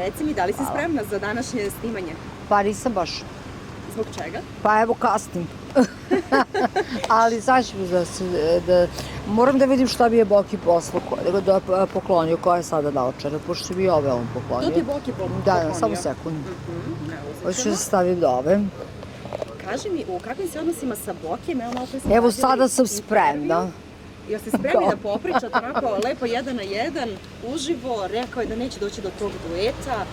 Reci mi, da li si spremna za današnje snimanje? Pa nisam baš. Zbog čega? Pa evo kasnim. Ali sad ću moram da vidim šta bi je Boki poslao, da je poklonio, koja je sada naočara, pošto bi i ove on poklonio. To ti je Boki poklonio? Da, samo sekund. Hoću da stavim do ove. Kaži mi, u kakvim si odnosima sa Bokijem? Evo sada sam spremna. Jel ste spremni da popričate onako lepo jedan na jedan, uživo? Rekao je da neće doći do tog dueta.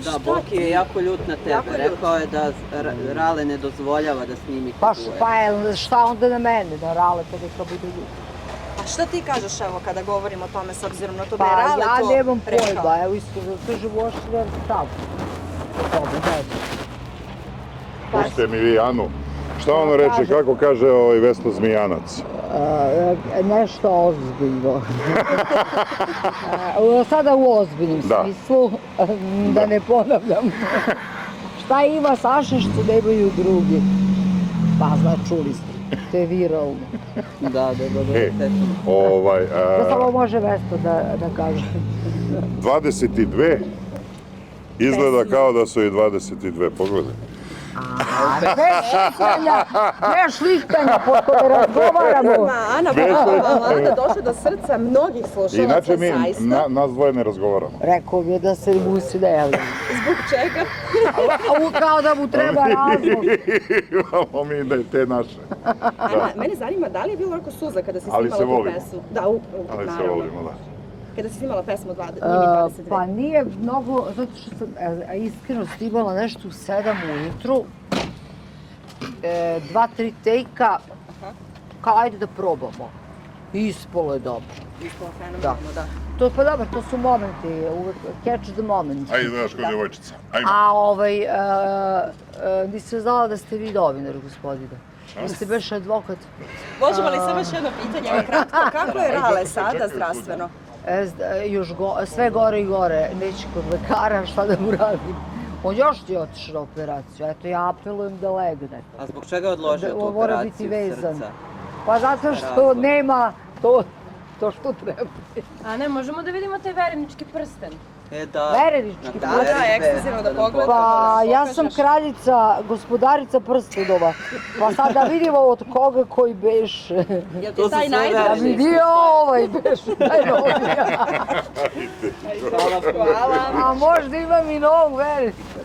Da, Boki je jako ljut na tebe. Rekao je da Rale ne dozvoljava da snimite duet. Pa šta onda na mene, da Rale to neka bude ljut? A šta ti kažeš evo kada govorim o tome s obzirom na to da je Rale to rekao? Pa ja nemam pojma, evo isto da kaže uopšte nemam stav. Pustite mi vi Anu. Šta ono reče, kako kaže Vesna Zmijanac? Nešto ozbiljno. Sada u ozbiljnom smislu, da ne ponavljam. Šta ima Saša što nemaju drugi? Pa čuli ste, to je viralno. Da. To samo može Vesna da kaže. 22? Izgleda kao da su i 22, pogledaj. Bez lihtanja, pošto ne razgovaramo. Ana, došla do srca mnogih slušalaca, Inače zaista. mi, nas dvoje ne razgovaramo. Rekao mi je da se musi ne javlja. Zbog čega? Kao da mu treba razlog. Imamo mi da je te naše. Ana, mene zanima da li je bilo onako suza kada si snimala tu pesmu? Da, ali se volimo, da. Kada si snimala pesmu Njimi 22? Pa nije mnogo, zato što sam iskreno snimala nešto u 7 ujutru, 2-3 tejka, kao ajde da probamo. Ispolo je dobro. Ispolo fenomenalno, da. Pa dobro, to su momenti, uvek catch the moment. Ajde, znaš kod djevojčica, ajmo. A nisam znala da ste vi novinar, gospodine. Da ste baš advokat. Možemo li samo još jedno pitanje, evo kratko, kako je Rale sada zdravstveno? Sve gore i gore, neće kod lekara, šta da mu radim. On još ti je otišao na operaciju, eto ja apelujem da legne. A zbog čega je odložio tu operaciju srca? Pa zato što nema to što treba. A ne, možemo da vidimo taj verenički prsten. Verenički prsten? Da, ekskluzivno da pogledamo. Pa ja sam kraljica, gospodarica prstenova. Pa sad da vidimo od koga koji beše. Jel ti taj najdraži? Vidio ovaj beše, najnovija. Hvala. A možda imam i novog verenička.